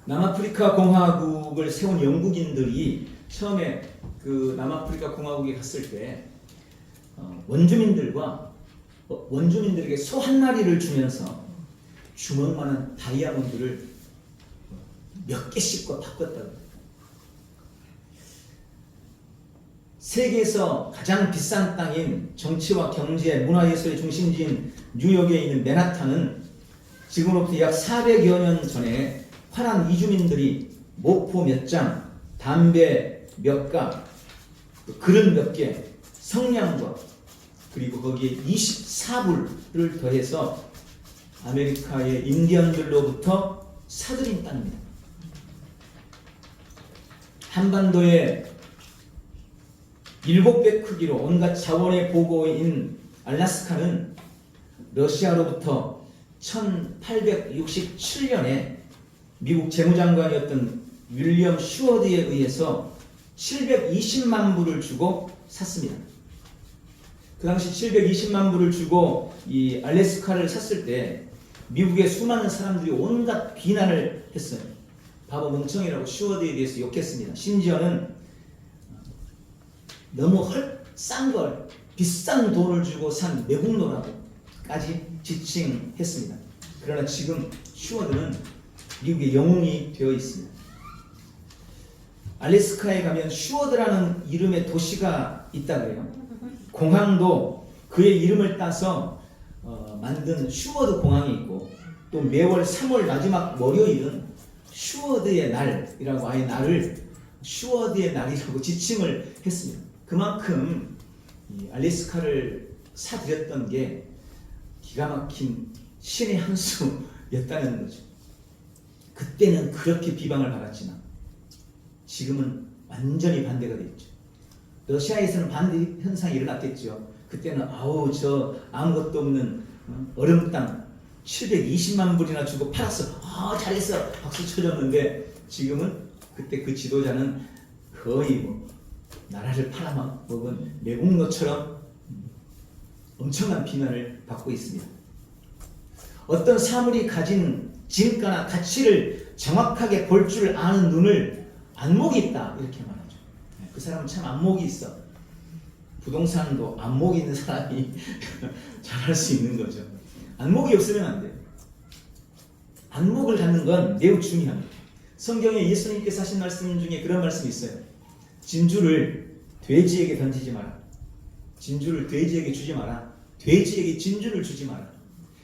남아프리카 공화국을 세운 영국인들이 처음에 그 남아프리카 공화국에 갔을 때 원주민들에게 소 한 마리를 주면서 주먹만한 다이아몬드를 몇 개씩과 바꿨다고. 세계에서 가장 비싼 땅인 정치와 경제, 문화예술의 중심지인 뉴욕에 있는 맨하탄은 지금으로부터 약 400여 년 전에 파란 이주민들이 목포 몇 장, 담배 몇 가, 그릇 몇 개, 성냥과 그리고 거기에 24불을 더해서 아메리카의 인디언들로부터 사들인 땅입니다. 한반도의 7배 크기로 온갖 자원의 보고인 알래스카는 러시아로부터 1867년에 미국 재무장관이었던 윌리엄 슈워드에 의해서 720만 불을 주고 샀습니다. 그 당시 720만 불을 주고 이 알래스카를 샀을 때 미국의 수많은 사람들이 온갖 비난을 했어요. 바보 멍청이라고 슈워드에 대해서 욕했습니다. 심지어는 너무 싼 걸 비싼 돈을 주고 산 매국노라고까지 지칭했습니다. 그러나 지금 슈워드는 미국의 영웅이 되어 있습니다. 알래스카에 가면 슈워드라는 이름의 도시가 있다고 해요. 공항도 그의 이름을 따서 만든 슈워드 공항이 있고, 또 매월 3월 마지막 월요일은 슈워드의 날이라고 아예 날을 슈워드의 날이라고 지칭을 했습니다. 그만큼 이 알래스카를 사들였던 게 기가 막힌 신의 한 수였다는 거죠. 그때는 그렇게 비방을 받았지만 지금은 완전히 반대가 됐죠. 러시아에서는 반대 현상이 일어났겠죠. 그때는 아우 저 아무것도 없는 얼음 땅 720만 불이나 주고 팔았어. 아 잘했어 박수 쳐줬는데 지금은 그때 그 지도자는 거의 나라를 팔아먹은 매국노처럼 엄청난 비난을 받고 있습니다. 어떤 사물이 가진 진가나 가치를 정확하게 볼 줄 아는 눈을 안목이 있다 이렇게 말하죠. 그 사람은 참 안목이 있어. 부동산도 안목이 있는 사람이 잘할 수 있는 거죠. 안목이 없으면 안 돼요. 안목을 갖는 건 매우 중요합니다. 성경에 예수님께서 하신 말씀 중에 그런 말씀이 있어요. 진주를 돼지에게 던지지 마라. 진주를 돼지에게 주지 마라. 돼지에게 진주를 주지 마라.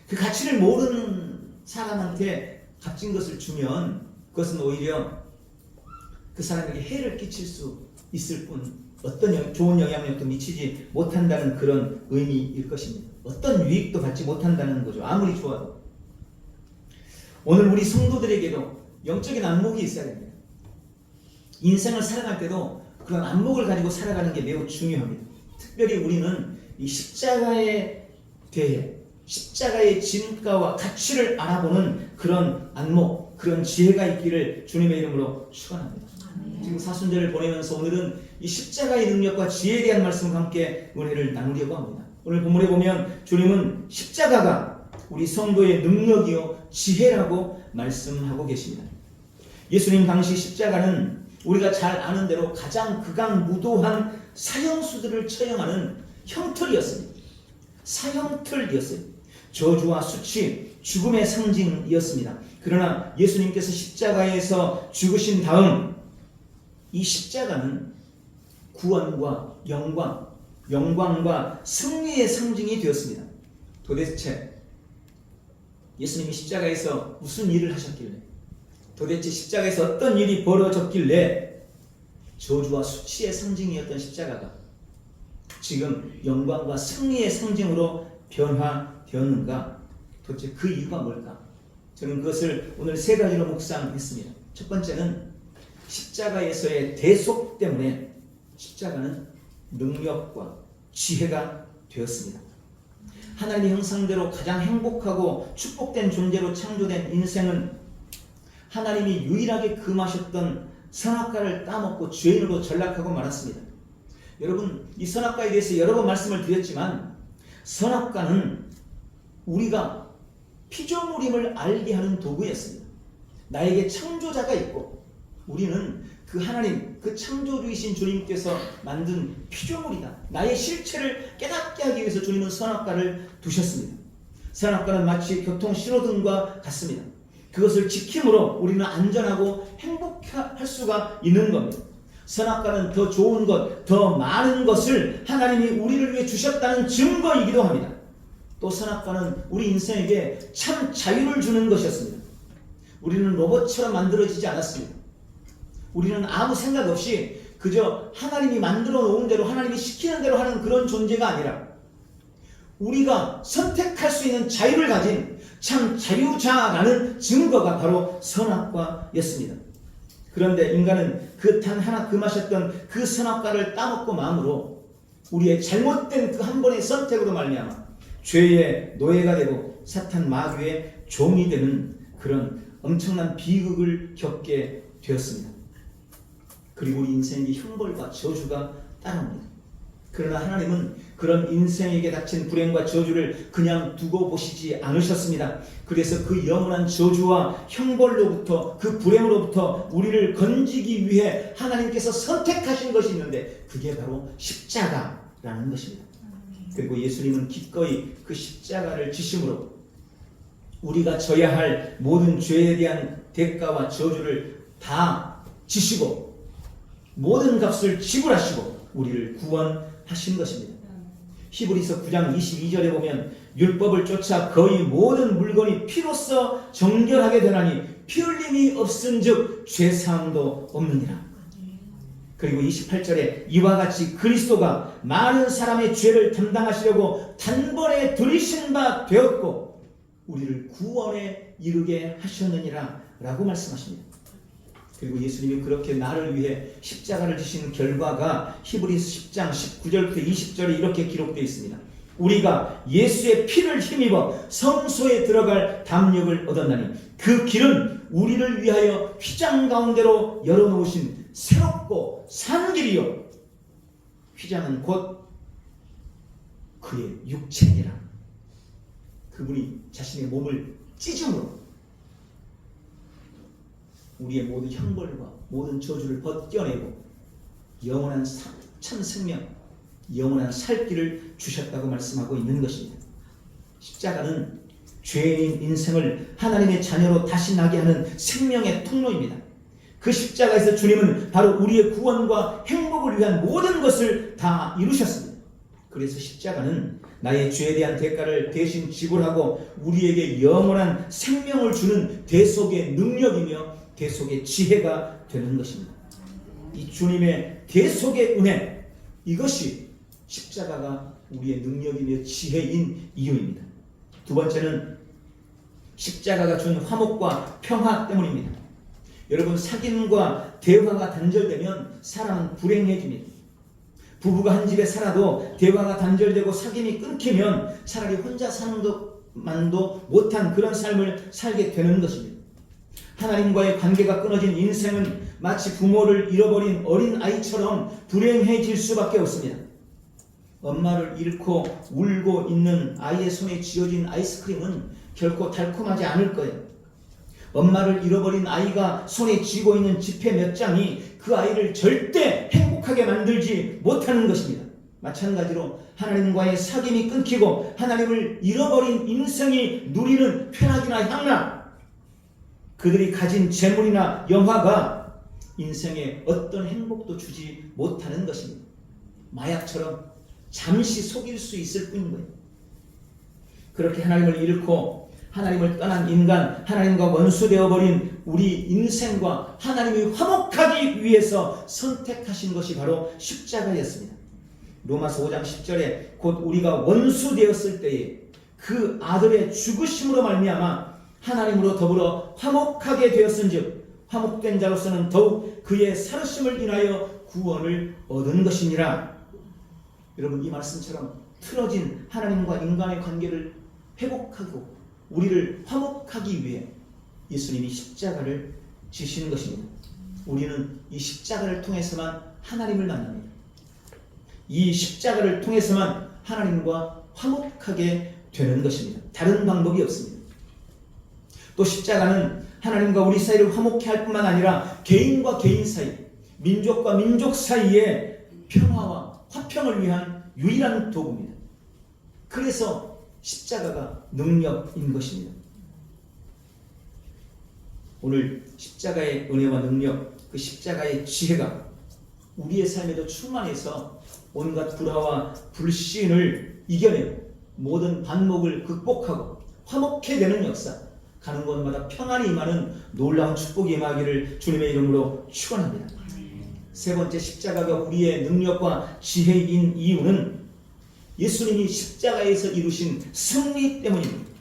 그 가치를 모르는 사람한테 값진 것을 주면 그것은 오히려 그 사람에게 해를 끼칠 수 있을 뿐 어떤 좋은 영향력도 미치지 못한다는 그런 의미일 것입니다. 어떤 유익도 받지 못한다는 거죠. 아무리 좋아도. 오늘 우리 성도들에게도 영적인 안목이 있어야 됩니다. 인생을 살아갈 때도 그런 안목을 가지고 살아가는 게 매우 중요합니다. 특별히 우리는 이 십자가에 대해 십자가의 진가와 가치를 알아보는 그런 안목, 그런 지혜가 있기를 주님의 이름으로 축원합니다. 지금 사순절을 보내면서 오늘은 이 십자가의 능력과 지혜에 대한 말씀과 함께 은혜를 나누려고 합니다. 오늘 본문에 보면 주님은 십자가가 우리 성도의 능력이요 지혜라고 말씀하고 계십니다. 예수님 당시 십자가는 우리가 잘 아는 대로 가장 극악무도한 사형수들을 처형하는 형틀이었습니다. 사형틀이었어요. 저주와 수치, 죽음의 상징이었습니다. 그러나 예수님께서 십자가에서 죽으신 다음 이 십자가는 구원과 영광과 승리의 상징이 되었습니다. 도대체 예수님이 십자가에서 무슨 일을 하셨길래, 도대체 십자가에서 어떤 일이 벌어졌길래 저주와 수치의 상징이었던 십자가가 지금 영광과 승리의 상징으로 변화되었는가? 도대체 그 이유가 뭘까? 저는 그것을 오늘 세 가지로 묵상했습니다. 첫 번째는 십자가에서의 대속 때문에 십자가는 능력과 지혜가 되었습니다. 하나님의 형상대로 가장 행복하고 축복된 존재로 창조된 인생은 하나님이 유일하게 금하셨던 선악과를 따먹고 죄인으로 전락하고 말았습니다. 여러분, 이 선악과에 대해서 여러 번 말씀을 드렸지만 선악과는 우리가 피조물임을 알게 하는 도구였습니다. 나에게 창조자가 있고 우리는 그 하나님, 그 창조주이신 주님께서 만든 피조물이다. 나의 실체를 깨닫게 하기 위해서 주님은 선악과를 두셨습니다. 선악과는 마치 교통 신호등과 같습니다. 그것을 지킴으로 우리는 안전하고 행복할 수가 있는 겁니다. 선악과는 더 좋은 것, 더 많은 것을 하나님이 우리를 위해 주셨다는 증거이기도 합니다. 또 선악과는 우리 인생에게 참 자유를 주는 것이었습니다. 우리는 로봇처럼 만들어지지 않았습니다. 우리는 아무 생각 없이 그저 하나님이 만들어 놓은 대로, 하나님이 시키는 대로 하는 그런 존재가 아니라 우리가 선택할 수 있는 자유를 가진 참 자유자라는 증거가 바로 선악과였습니다. 그런데 인간은 그 단 하나 그 마셨던 그 선악과를 따먹고 마음으로 우리의 잘못된 그 한 번의 선택으로 말미암아 죄의 노예가 되고 사탄 마귀의 종이 되는 그런 엄청난 비극을 겪게 되었습니다. 그리고 우리 인생에 형벌과 저주가 따라옵니다. 그러나 하나님은 그런 인생에게 닥친 불행과 저주를 그냥 두고 보시지 않으셨습니다. 그래서 그 영원한 저주와 형벌로부터, 그 불행으로부터 우리를 건지기 위해 하나님께서 선택하신 것이 있는데 그게 바로 십자가라는 것입니다. 그리고 예수님은 기꺼이 그 십자가를 지심으로 우리가 져야 할 모든 죄에 대한 대가와 저주를 다 지시고 모든 값을 지불하시고 우리를 구원하신 것입니다. 히브리서 9장 22절에 보면 율법을 쫓아 거의 모든 물건이 피로써 정결하게 되나니 피 흘림이 없은즉 죄사함도 없느니라. 그리고 28절에 이와 같이 그리스도가 많은 사람의 죄를 담당하시려고 단번에 들이신 바 되었고 우리를 구원에 이르게 하셨느니라 라고 말씀하십니다. 그리고 예수님이 그렇게 나를 위해 십자가를 지신 결과가 히브리서 10장 19절부터 20절에 이렇게 기록되어 있습니다. 우리가 예수의 피를 힘입어 성소에 들어갈 담력을 얻었나니 그 길은 우리를 위하여 휘장 가운데로 열어놓으신 새롭고 산 길이요 휘장은 곧 그의 육체니라. 그분이 자신의 몸을 찢음으로 우리의 모든 형벌과 모든 저주를 벗겨내고 영원한 참 생명, 영원한 살 길을 주셨다고 말씀하고 있는 것입니다. 십자가는 죄인인 인생을 하나님의 자녀로 다시 나게 하는 생명의 통로입니다. 그 십자가에서 주님은 바로 우리의 구원과 행복을 위한 모든 것을 다 이루셨습니다. 그래서 십자가는 나의 죄에 대한 대가를 대신 지불하고 우리에게 영원한 생명을 주는 대속의 능력이며 대속의 지혜가 되는 것입니다. 이 주님의 대속의 은혜, 이것이 십자가가 우리의 능력이며 지혜인 이유입니다. 두 번째는 십자가가 준 화목과 평화 때문입니다. 여러분, 사귐과 대화가 단절되면 사람은 불행해집니다. 부부가 한 집에 살아도 대화가 단절되고 사귐이 끊기면 차라리 혼자 사는 것만도 못한 그런 삶을 살게 되는 것입니다. 하나님과의 관계가 끊어진 인생은 마치 부모를 잃어버린 어린 아이처럼 불행해질 수밖에 없습니다. 엄마를 잃고 울고 있는 아이의 손에 쥐어진 아이스크림은 결코 달콤하지 않을 거예요. 엄마를 잃어버린 아이가 손에 쥐고 있는 지폐 몇 장이 그 아이를 절대 행복하게 만들지 못하는 것입니다. 마찬가지로 하나님과의 사귐이 끊기고 하나님을 잃어버린 인생이 누리는 쾌락이나 향락, 그들이 가진 재물이나 영화가 인생에 어떤 행복도 주지 못하는 것입니다. 마약처럼 잠시 속일 수 있을 뿐인 거예요. 그렇게 하나님을 잃고 하나님을 떠난 인간, 하나님과 원수되어버린 우리 인생과 하나님이 화목하기 위해서 선택하신 것이 바로 십자가였습니다. 로마서 5장 10절에 곧 우리가 원수되었을 때에 그 아들의 죽으심으로 말미암아 하나님으로 더불어 화목하게 되었은즉 화목된 자로서는 더욱 그의 살으심을 인하여 구원을 얻은 것이니라. 여러분, 이 말씀처럼 틀어진 하나님과 인간의 관계를 회복하고 우리를 화목하기 위해 예수님이 십자가를 지시는 것입니다. 우리는 이 십자가를 통해서만 하나님을 만납니다. 이 십자가를 통해서만 하나님과 화목하게 되는 것입니다. 다른 방법이 없습니다. 또 십자가는 하나님과 우리 사이를 화목케 할 뿐만 아니라 개인과 개인 사이, 민족과 민족 사이의 평화와 화평을 위한 유일한 도구입니다. 그래서 십자가가 능력인 것입니다. 오늘 십자가의 은혜와 능력, 그 십자가의 지혜가 우리의 삶에도 충만해서 온갖 불화와 불신을 이겨내고 모든 반목을 극복하고 화목케 되는 역사, 가는 곳마다 평안이 임하는 놀라운 축복이 임하기를 주님의 이름으로 축원합니다. 세 번째, 십자가가 우리의 능력과 지혜인 이유는 예수님이 십자가에서 이루신 승리 때문입니다.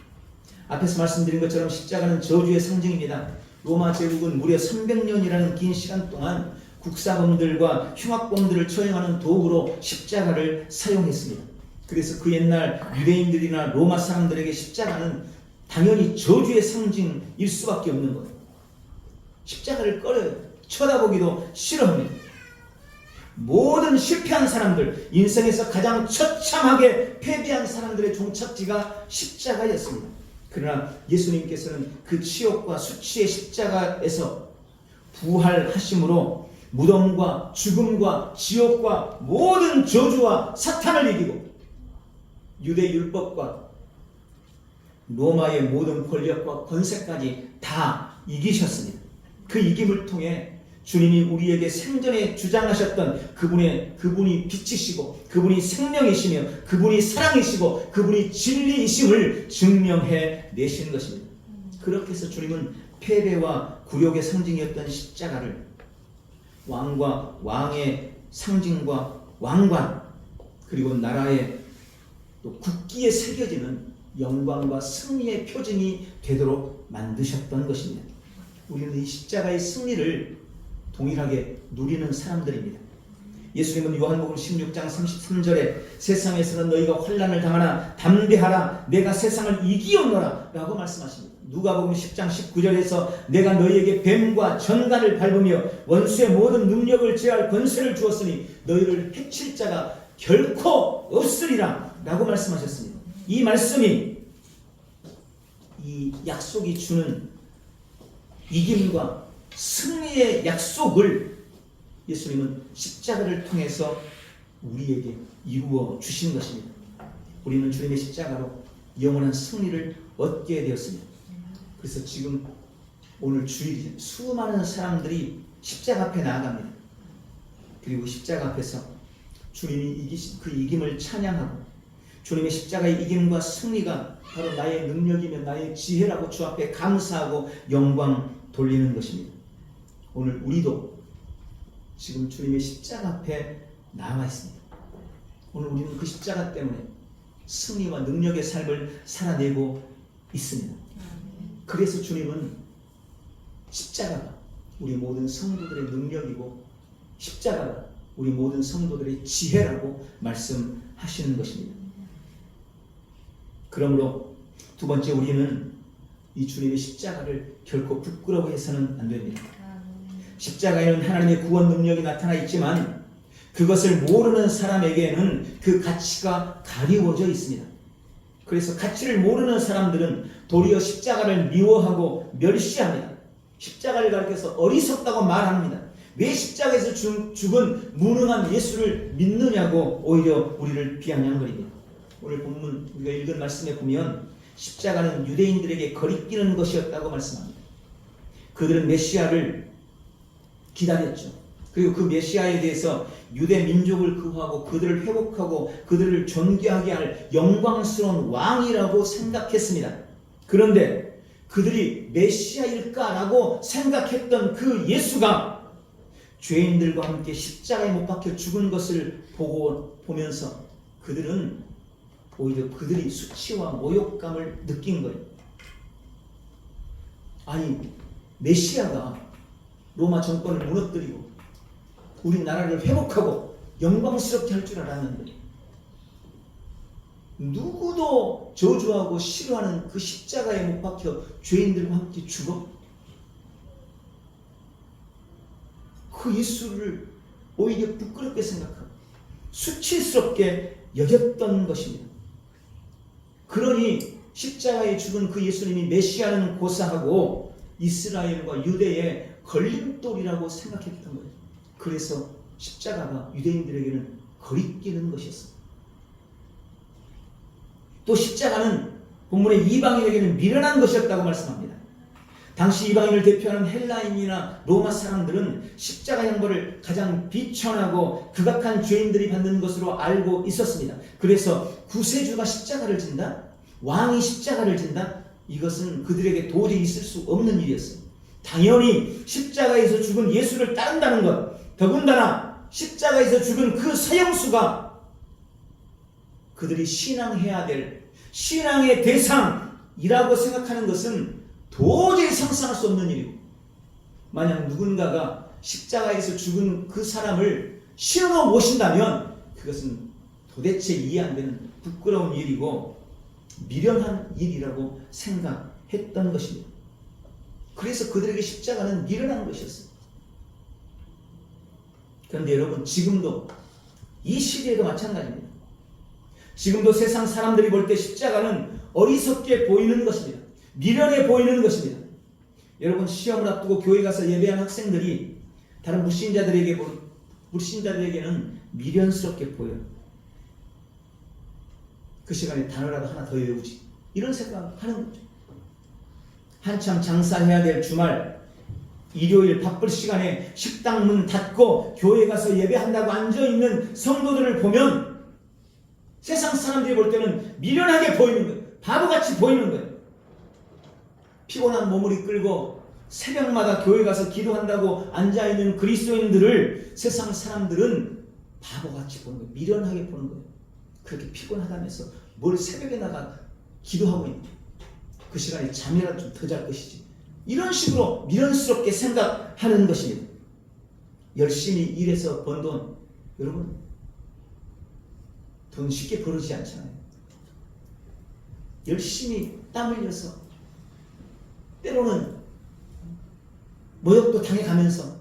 앞에서 말씀드린 것처럼 십자가는 저주의 상징입니다. 로마 제국은 무려 300년이라는 긴 시간 동안 국사범들과 흉악범들을 처형하는 도구로 십자가를 사용했습니다. 그래서 그 옛날 유대인들이나 로마 사람들에게 십자가는 당연히 저주의 상징일 수밖에 없는 거예요. 십자가를 꺼려요. 쳐다보기도 싫어합니다. 모든 실패한 사람들, 인생에서 가장 처참하게 패배한 사람들의 종착지가 십자가였습니다. 그러나 예수님께서는 그 치욕과 수치의 십자가에서 부활하심으로 무덤과 죽음과 지옥과 모든 저주와 사탄을 이기고 유대 율법과 로마의 모든 권력과 권세까지 다 이기셨습니다. 그 이김을 통해 주님이 우리에게 생전에 주장하셨던 그분이 빛이시고 그분이 생명이시며 그분이 사랑이시고 그분이 진리이심을 증명해 내신 것입니다. 그렇게 해서 주님은 패배와 굴욕의 상징이었던 십자가를 왕과 왕의 상징과 왕관, 그리고 나라의 또 국기에 새겨지는 영광과 승리의 표징이 되도록 만드셨던 것입니다. 우리는 이 십자가의 승리를 동일하게 누리는 사람들입니다. 예수님은 요한복음 16장 33절에 세상에서는 너희가 환난을 당하나 담대하라, 내가 세상을 이기었노라 라고 말씀하십니다. 누가복음 10장 19절에서 내가 너희에게 뱀과 전갈을 밟으며 원수의 모든 능력을 제할 권세를 주었으니 너희를 해칠 자가 결코 없으리라 라고 말씀하셨습니다. 이 말씀이, 이 약속이 주는 이김과 승리의 약속을 예수님은 십자가를 통해서 우리에게 이루어 주신 것입니다. 우리는 주님의 십자가로 영원한 승리를 얻게 되었습니다. 그래서 지금 오늘 주일이 수많은 사람들이 십자가 앞에 나아갑니다. 그리고 십자가 앞에서 주님이 이기신 그 이김을 찬양하고 주님의 십자가의 이김과 승리가 바로 나의 능력이며 나의 지혜라고 주 앞에 감사하고 영광 돌리는 것입니다. 오늘 우리도 지금 주님의 십자가 앞에 나와 있습니다. 오늘 우리는 그 십자가 때문에 승리와 능력의 삶을 살아내고 있습니다. 그래서 주님은 십자가가 우리 모든 성도들의 능력이고 십자가가 우리 모든 성도들의 지혜라고 말씀하시는 것입니다. 그러므로 두 번째, 우리는 이 주님의 십자가를 결코 부끄러워해서는 안 됩니다. 십자가에는 하나님의 구원 능력이 나타나 있지만 그것을 모르는 사람에게는 그 가치가 가리워져 있습니다. 그래서 가치를 모르는 사람들은 도리어 십자가를 미워하고 멸시합니다. 십자가를 가리켜서 어리석다고 말합니다. 왜 십자가에서 죽은 무능한 예수를 믿느냐고 오히려 우리를 비아냥거립니다. 오늘 본문 우리가 읽은 말씀에 보면 십자가는 유대인들에게 거리끼는 것이었다고 말씀합니다. 그들은 메시아를 기다렸죠. 그리고 그 메시아에 대해서 유대 민족을 구하고 그들을 회복하고 그들을 존귀하게 할 영광스러운 왕이라고 생각했습니다. 그런데 그들이 메시아일까라고 생각했던 그 예수가 죄인들과 함께 십자가에 못 박혀 죽은 것을 보면서 그들은 오히려 그들이 수치와 모욕감을 느낀 거예요. 아니, 메시아가 로마 정권을 무너뜨리고 우리나라를 회복하고 영광스럽게 할 줄 알았는데 누구도 저주하고 싫어하는 그 십자가에 못 박혀 죄인들과 함께 죽어? 그 예수를 오히려 부끄럽게 생각하고 수치스럽게 여겼던 것입니다. 그러니 십자가에 죽은 그 예수님이 메시아는 고사하고 이스라엘과 유대의 걸림돌이라고 생각했던 거예요. 그래서 십자가가 유대인들에게는 거리끼는 것이었습니다. 또 십자가는 본문의 이방인에게는 미련한 것이었다고 말씀합니다. 당시 이방인을 대표하는 헬라인이나 로마 사람들은 십자가 형벌을 가장 비천하고 극악한 죄인들이 받는 것으로 알고 있었습니다. 그래서 구세주가 십자가를 진다? 왕이 십자가를 진다? 이것은 그들에게 도저히 있을 수 없는 일이었어요. 당연히 십자가에서 죽은 예수를 따른다는 것, 더군다나 십자가에서 죽은 그 서영수가 그들이 신앙해야 될 신앙의 대상이라고 생각하는 것은 도저히 상상할 수 없는 일이고, 만약 누군가가 십자가에서 죽은 그 사람을 신으로 모신다면 그것은 도대체 이해 안 되는 부끄러운 일이고 미련한 일이라고 생각했던 것입니다. 그래서 그들에게 십자가는 미련한 것이었어요. 그런데 여러분, 지금도 이 시대에도 마찬가지입니다. 지금도 세상 사람들이 볼 때 십자가는 어리석게 보이는 것입니다. 미련해 보이는 것입니다. 여러분, 시험을 앞두고 교회 가서 예배한 학생들이 다른 불신자들에게는 미련스럽게 보여요. 그 시간에 단어라도 하나 더 외우지, 이런 생각하는 거죠. 한참 장사해야 될 주말, 일요일 바쁠 시간에 식당 문 닫고 교회 가서 예배한다고 앉아있는 성도들을 보면 세상 사람들이 볼 때는 미련하게 보이는 거예요. 바보같이 보이는 거예요. 피곤한 몸을 이끌고 새벽마다 교회 가서 기도한다고 앉아있는 그리스도인들을 세상 사람들은 바보같이 보는 거예요. 미련하게 보는 거예요. 그렇게 피곤하다면서 뭘 새벽에 나가 기도하고 있는 거예요. 그 시간에 잠이라도 좀 더 잘 것이지. 이런 식으로 미련스럽게 생각하는 것입니다. 열심히 일해서 번 돈, 여러분, 돈 쉽게 벌어지지 않잖아요. 열심히 땀 흘려서 때로는 모욕도 당해가면서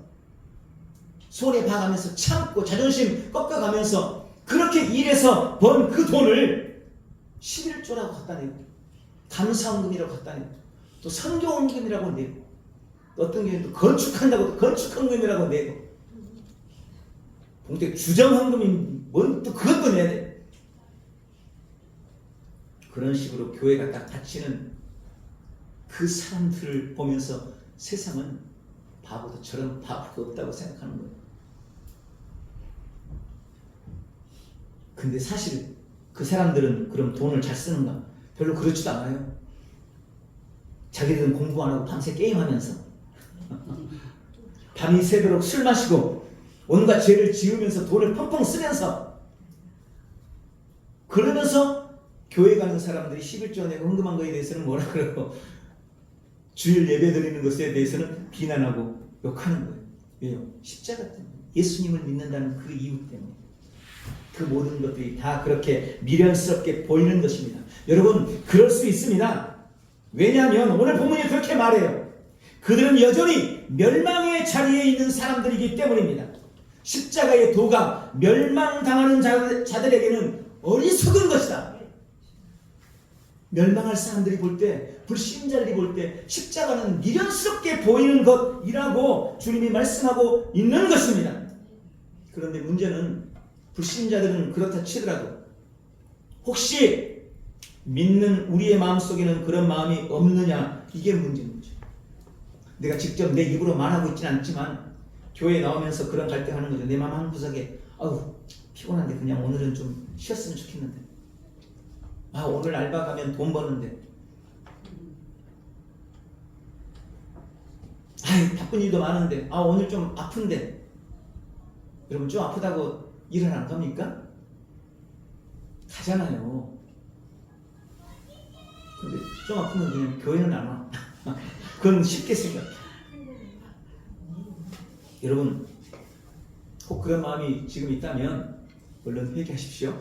손해 봐가면서 참고 자존심 꺾어가면서 그렇게 일해서 번 그 돈을 11조라고 갖다 내고 감사원금이라고 갖다 내고 또 선교원금이라고 내고 또 어떤 경우는 또 건축한다고 건축헌금이라고 내고 봉택 주정헌금이 뭔 또 그것도 내야 돼. 그런 식으로 교회가 딱 갇히는 그 사람들을 보면서 세상은 바보도 저런 바보도 없다고 생각하는 거예요. 근데 사실 그 사람들은 그럼 돈을 잘 쓰는가? 별로 그렇지도 않아요. 자기들은 공부 안 하고 밤새 게임하면서 밤이 새도록 술 마시고 온갖 죄를 지으면서 돈을 펑펑 쓰면서 그러면서 교회 가는 사람들이 11조 내고 헌금한 것에 대해서는 뭐라 그러고 주일 예배 드리는 것에 대해서는 비난하고 욕하는 거예요. 왜요? 십자가 때문에. 예수님을 믿는다는 그 이유 때문에. 그 모든 것들이 다 그렇게 미련스럽게 보이는 것입니다. 여러분, 그럴 수 있습니다. 왜냐하면 오늘 본문이 그렇게 말해요. 그들은 여전히 멸망의 자리에 있는 사람들이기 때문입니다. 십자가의 도가 멸망당하는 자들에게는 어리석은 것이다. 멸망할 사람들이 볼 때, 불신자들이 볼 때 십자가는 미련스럽게 보이는 것이라고 주님이 말씀하고 있는 것입니다. 그런데 문제는 불신자들은 그렇다 치더라도 혹시 믿는 우리의 마음속에는 그런 마음이 없느냐, 이게 문제인 거죠. 내가 직접 내 입으로 말하고 있지는 않지만 교회에 나오면서 그런 갈등하는 거죠. 내 마음 한구석에 아우 피곤한데 그냥 오늘은 좀 쉬었으면 좋겠는데, 아 오늘 알바 가면 돈 버는데, 아 바쁜 일도 많은데, 아 오늘 좀 아픈데. 여러분, 좀 아프다고 일을 안 갑니까? 가잖아요. 근데 좀 아프면 그냥 교회는 안 와. 그건 쉽게 생각해. 여러분, 혹 그런 마음이 지금 있다면 얼른 회개하십시오.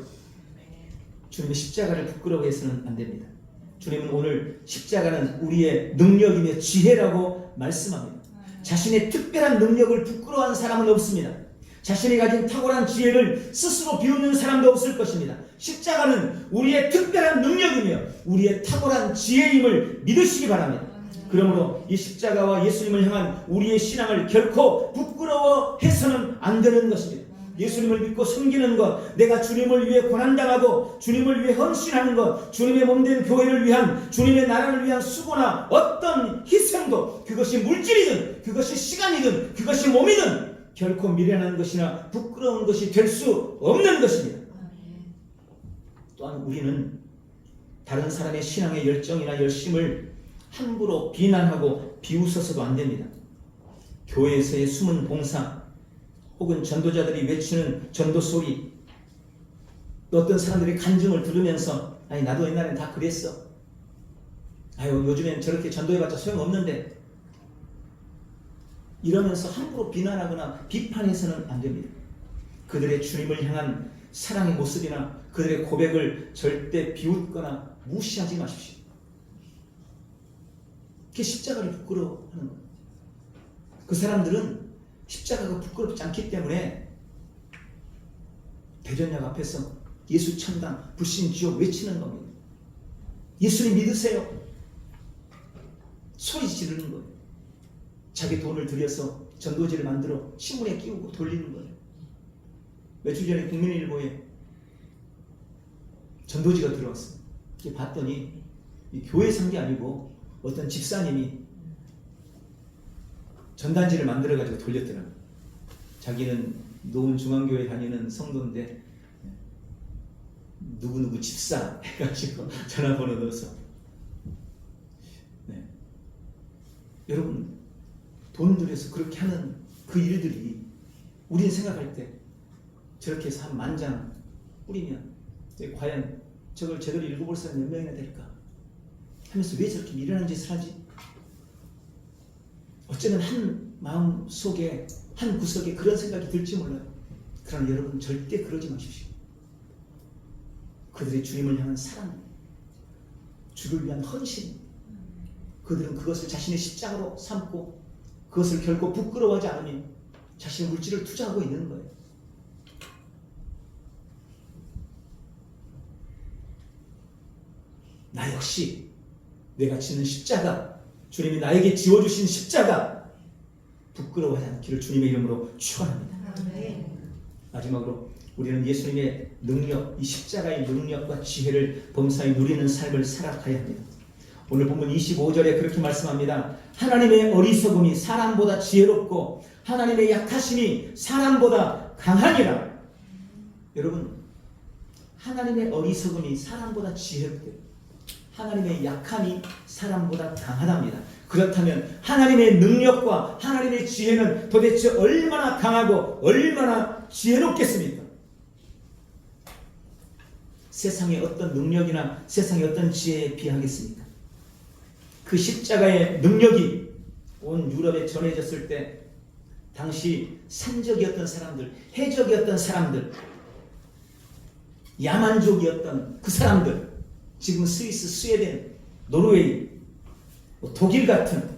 주님의 십자가를 부끄러워해서는 안 됩니다. 주님은 오늘 십자가는 우리의 능력이며 지혜라고 말씀합니다. 자신의 특별한 능력을 부끄러워하는 사람은 없습니다. 자신이 가진 탁월한 지혜를 스스로 비웃는 사람도 없을 것입니다. 십자가는 우리의 특별한 능력이며 우리의 탁월한 지혜임을 믿으시기 바랍니다. 그러므로 이 십자가와 예수님을 향한 우리의 신앙을 결코 부끄러워해서는 안 되는 것입니다. 예수님을 믿고 섬기는 것, 내가 주님을 위해 고난당하고 주님을 위해 헌신하는 것, 주님의 몸된 교회를 위한, 주님의 나라를 위한 수고나 어떤 희생도, 그것이 물질이든 그것이 시간이든 그것이 몸이든 결코 미련한 것이나 부끄러운 것이 될 수 없는 것입니다. 또한 우리는 다른 사람의 신앙의 열정이나 열심을 함부로 비난하고 비웃어서도 안 됩니다. 교회에서의 숨은 봉사 혹은 전도자들이 외치는 전도 소리, 어떤 사람들이 간증을 들으면서 아니 나도 옛날엔 다 그랬어, 아유 요즘엔 저렇게 전도해봤자 소용없는데, 이러면서 함부로 비난하거나 비판해서는 안 됩니다. 그들의 주님을 향한 사랑의 모습이나 그들의 고백을 절대 비웃거나 무시하지 마십시오. 그게 십자가를 부끄러워하는 거예요. 그 사람들은 십자가가 부끄럽지 않기 때문에 대전역 앞에서 예수 천당, 불신 지옥 외치는 겁니다. 예수님 믿으세요. 소리 지르는 거예요. 자기 돈을 들여서 전도지를 만들어 신문에 끼우고 돌리는 거예요. 며칠 전에 국민일보에 전도지가 들어왔어요. 봤더니 이 교회 산 게 아니고 어떤 집사님이 전단지를 만들어가지고 돌렸더라고요. 자기는 노원중앙교회 다니는 성도인데 누구누구 집사 해가지고 전화번호 넣어서. 네. 여러분, 돈 들여서 그렇게 하는 그 일들이 우리는 생각할 때 저렇게 해서 한 10,000장 뿌리면 과연 저걸 제대로 읽어볼 사람이 몇 명이나 될까 하면서 왜 저렇게 미련한 짓을 하지? 어쩌면 한 마음 속에, 한 구석에 그런 생각이 들지 몰라요. 그러나 여러분 절대 그러지 마십시오. 그들의 주님을 향한 사랑, 주를 위한 헌신, 그들은 그것을 자신의 십자가로 삼고 그것을 결코 부끄러워하지 않으며 자신의 물질을 투자하고 있는 거예요. 나 역시 내가 지는 십자가, 주님이 나에게 지워주신 십자가 부끄러워하지 않기를 주님의 이름으로 축원합니다. 마지막으로 우리는 예수님의 능력, 이 십자가의 능력과 지혜를 범사에 누리는 삶을 살아가야 합니다. 오늘 본문 25절에 그렇게 말씀합니다. 하나님의 어리석음이 사람보다 지혜롭고 하나님의 약하심이 사람보다 강하니라. 여러분, 하나님의 어리석음이 사람보다 지혜롭대요. 하나님의 약함이 사람보다 강하답니다. 그렇다면 하나님의 능력과 하나님의 지혜는 도대체 얼마나 강하고 얼마나 지혜롭겠습니까? 세상의 어떤 능력이나 세상의 어떤 지혜에 비하겠습니까? 그 십자가의 능력이 온 유럽에 전해졌을 때 당시 산적이었던 사람들, 해적이었던 사람들, 야만족이었던 그 사람들, 지금 스위스, 스웨덴, 노르웨이, 독일 같은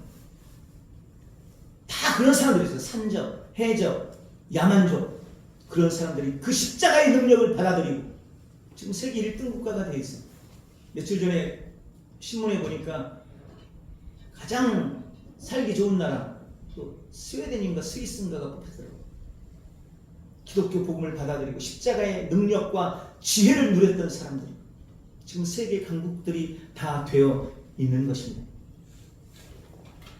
다 그런 사람들이 있어요. 산적, 해적, 야만족, 그런 사람들이 그 십자가의 능력을 받아들이고 지금 세계 1등 국가가 되어 있어요. 며칠 전에 신문에 보니까 가장 살기 좋은 나라, 또 스웨덴인가 스위스인가가 뽑혔더라고요. 기독교 복음을 받아들이고 십자가의 능력과 지혜를 누렸던 사람들이 지금 세계 강국들이 다 되어 있는 것입니다.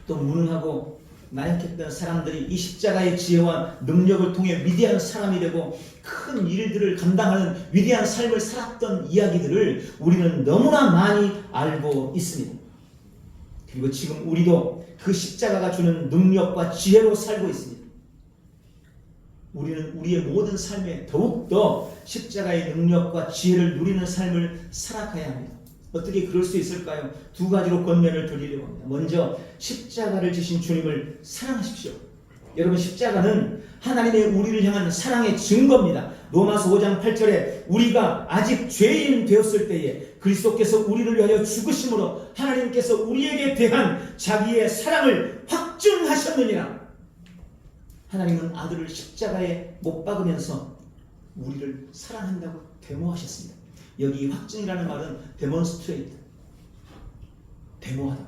또 무능하고 나약했던 사람들이 이 십자가의 지혜와 능력을 통해 위대한 사람이 되고 큰 일들을 감당하는 위대한 삶을 살았던 이야기들을 우리는 너무나 많이 알고 있습니다. 그리고 지금 우리도 그 십자가가 주는 능력과 지혜로 살고 있습니다. 우리는 우리의 모든 삶에 더욱더 십자가의 능력과 지혜를 누리는 삶을 살아가야 합니다. 어떻게 그럴 수 있을까요? 두 가지로 권면을 드리려고 합니다. 먼저 십자가를 지신 주님을 사랑하십시오. 여러분, 십자가는 하나님의 우리를 향한 사랑의 증거입니다. 로마서 5장 8절에 우리가 아직 죄인 되었을 때에 그리스도께서 우리를 위하여 죽으심으로 하나님께서 우리에게 대한 자기의 사랑을 확증하셨느니라. 하나님은 아들을 십자가에 못 박으면서 우리를 사랑한다고 데모하셨습니다. 여기 확증이라는 말은 데몬스트레이트, 데모하다.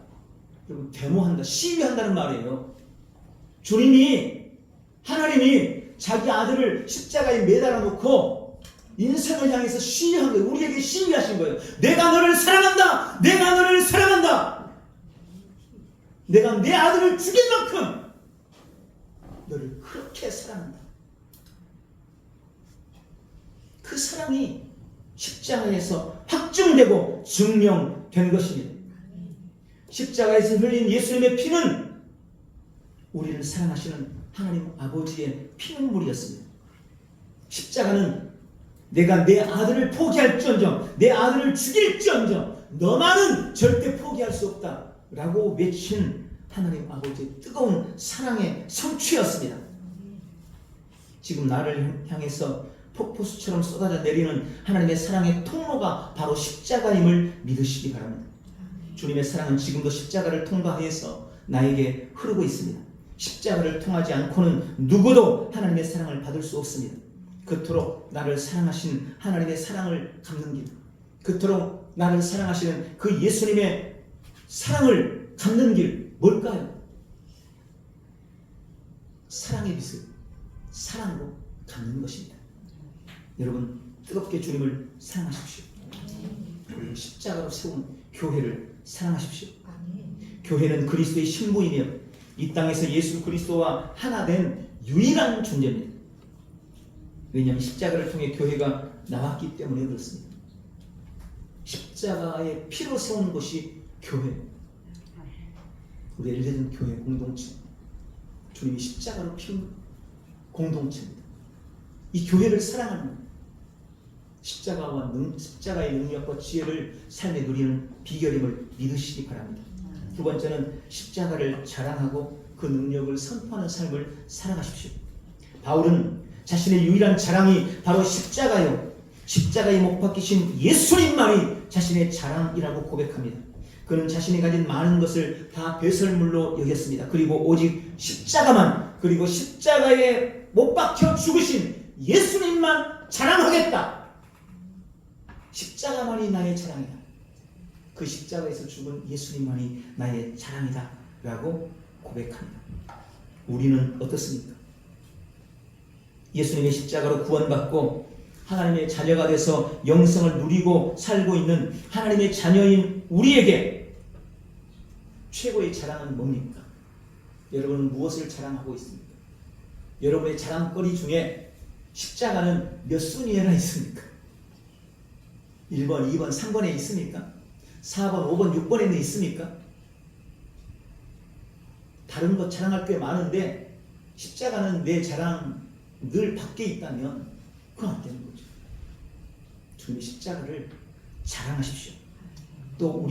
여러분, 데모한다, 시위한다는 말이에요. 하나님이 자기 아들을 십자가에 매달아 놓고 인생을 향해서 시위한 거예요. 우리에게 시위하신 거예요. 내가 너를 사랑한다. 내가 너를 사랑한다. 내가 내 아들을 죽일 만큼 너를 그렇게 사랑한다. 그 사랑이 십자가에서 확증되고 증명된 것입니다. 십자가에서 흘린 예수님의 피는 우리를 사랑하시는 하나님 아버지의 피눈물이었습니다. 십자가는 내가 내 아들을 포기할지언정, 내 아들을 죽일지언정 너만은 절대 포기할 수 없다 라고 외친 하나님 아버지의 뜨거운 사랑의 성취였습니다. 지금 나를 향해서 폭포수처럼 쏟아져 내리는 하나님의 사랑의 통로가 바로 십자가임을 믿으시기 바랍니다. 주님의 사랑은 지금도 십자가를 통과해서 나에게 흐르고 있습니다. 십자가를 통하지 않고는 누구도 하나님의 사랑을 받을 수 없습니다. 그토록 나를 사랑하신 하나님의 사랑을 갚는 길, 그토록 나를 사랑하시는 그 예수님의 사랑을 갚는 길, 뭘까요? 사랑의 빛을 사랑으로 갚는 것입니다. 여러분, 뜨겁게 주님을 사랑하십시오. 그리고 십자가로 세운 교회를 사랑하십시오. 교회는 그리스도의 신부이며 이 땅에서 예수 그리스도와 하나 된 유일한 존재입니다. 왜냐하면 십자가를 통해 교회가 나왔기 때문에 그렇습니다. 십자가의 피로 세운 것이 교회, 우리 엘레전 교회 공동체, 주님이 십자가로 피운 공동체입니다. 이 교회를 사랑하는 십자가의 능력과 지혜를 삶에 누리는 비결임을 믿으시기 바랍니다. 두 번째는 십자가를 자랑하고 그 능력을 선포하는 삶을 살아가십시오. 바울은 자신의 유일한 자랑이 바로 십자가요, 십자가에 못 박히신 예수님만이 자신의 자랑이라고 고백합니다. 그는 자신이 가진 많은 것을 다 배설물로 여겼습니다. 그리고 오직 십자가만, 그리고 십자가에 못 박혀 죽으신 예수님만 자랑하겠다. 십자가만이 나의 자랑이다. 그 십자가에서 죽은 예수님만이 나의 자랑이다 라고 고백합니다. 우리는 어떻습니까? 예수님의 십자가로 구원받고 하나님의 자녀가 돼서 영생을 누리고 살고 있는 하나님의 자녀인 우리에게 최고의 자랑은 뭡니까? 여러분은 무엇을 자랑하고 있습니까? 여러분의 자랑거리 중에 십자가는 몇 순위에나 있습니까? 1번, 2번, 3번에 있습니까? 4번, 5번, 6번에는 있습니까? 다른 것 자랑할 게 많은데 십자가는 내 자랑 늘 밖에 있다면 그건 안 되는 거죠. 주님의 십자가를 자랑하십시오. 또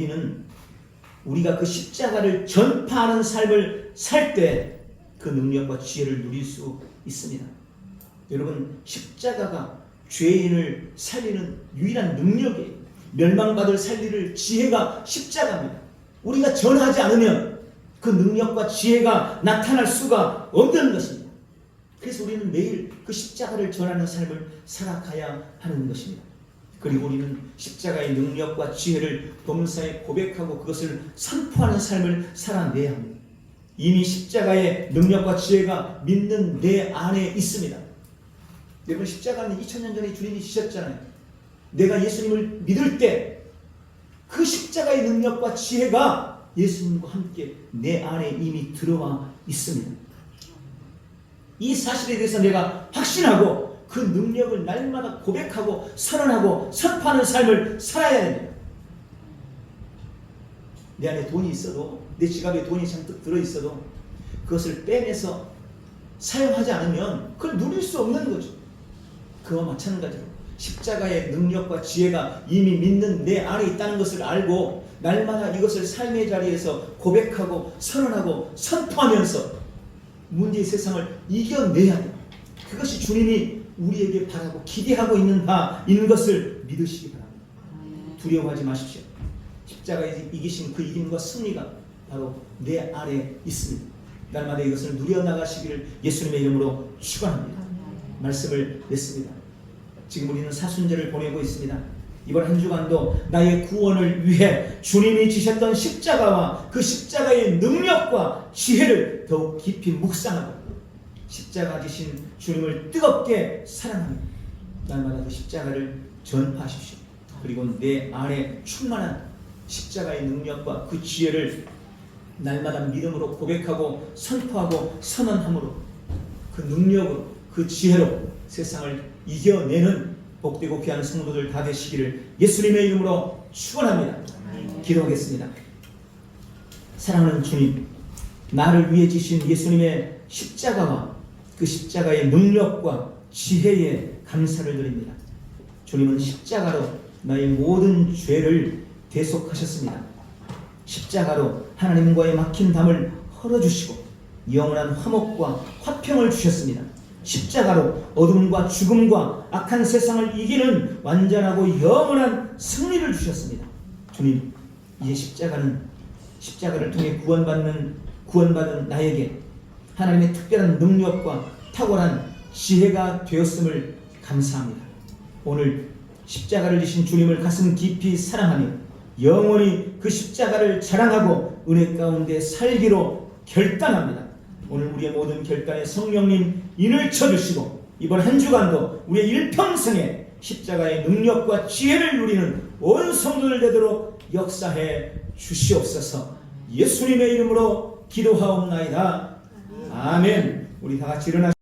우리가 그 십자가를 전파하는 삶을 살 때 그 능력과 지혜를 누릴 수 있습니다. 여러분, 십자가가 죄인을 살리는 유일한 능력이에요. 멸망받을 살리를 지혜가 십자가입니다. 우리가 전하지 않으면 그 능력과 지혜가 나타날 수가 없는 것입니다. 그래서 우리는 매일 그 십자가를 전하는 삶을 살아가야 하는 것입니다. 그리고 우리는 십자가의 능력과 지혜를 범사에 고백하고 그것을 선포하는 삶을 살아내야 합니다. 이미 십자가의 능력과 지혜가 믿는 내 안에 있습니다. 여러분, 십자가는 2000년 전에 주님이 지셨잖아요. 내가 예수님을 믿을 때 그 십자가의 능력과 지혜가 예수님과 함께 내 안에 이미 들어와 있습니다. 이 사실에 대해서 내가 확신하고 그 능력을 날마다 고백하고 선언하고 선포하는 삶을 살아야 됩니다. 내 안에 돈이 있어도, 내 지갑에 돈이 잔뜩 들어있어도 그것을 빼내서 사용하지 않으면 그걸 누릴 수 없는 거죠. 그와 마찬가지로 십자가의 능력과 지혜가 이미 믿는 내 안에 있다는 것을 알고 날마다 이것을 삶의 자리에서 고백하고 선언하고 선포하면서 문제의 세상을 이겨내야 돼요. 그것이 주님이 우리에게 바라고 기대하고 있는 바인 것을 믿으시기 바랍니다. 두려워하지 마십시오. 십자가에 이기신 그 이김과 승리가 바로 내 안에 있습니다. 날마다 이것을 누려나가시기를 예수님의 이름으로 축원합니다. 말씀을 냈습니다. 지금 우리는 사순절을 보내고 있습니다. 이번 한 주간도 나의 구원을 위해 주님이 지셨던 십자가와 그 십자가의 능력과 지혜를 더욱 깊이 묵상하고 십자가 지신 주님을 뜨겁게 사랑하며 날마다 그 십자가를 전파하십시오. 그리고 내 안에 충만한 십자가의 능력과 그 지혜를 날마다 믿음으로 고백하고 선포하고 선언함으로 그 능력으로 그 지혜로 세상을 이겨내는 복되고 귀한 성도들 다 되시기를 예수님의 이름으로 축원합니다. 기도하겠습니다. 사랑하는 주님, 나를 위해 지신 예수님의 십자가와 그 십자가의 능력과 지혜에 감사를 드립니다. 주님은 십자가로 나의 모든 죄를 대속하셨습니다. 십자가로 하나님과의 막힌 담을 헐어주시고 영원한 화목과 화평을 주셨습니다. 십자가로 어둠과 죽음과 악한 세상을 이기는 완전하고 영원한 승리를 주셨습니다. 주님, 이제 십자가를 통해 구원받은 나에게 하나님의 특별한 능력과 탁월한 지혜가 되었음을 감사합니다. 오늘 십자가를 지신 주님을 가슴 깊이 사랑하며 영원히 그 십자가를 자랑하고 은혜 가운데 살기로 결단합니다. 오늘 우리의 모든 결단에 성령님 인을 쳐주시고 이번 한 주간도 우리의 일평생에 십자가의 능력과 지혜를 누리는 온 성도들 되도록 역사해 주시옵소서. 예수님의 이름으로 기도하옵나이다. 아멘. 우리 다 같이 일어나시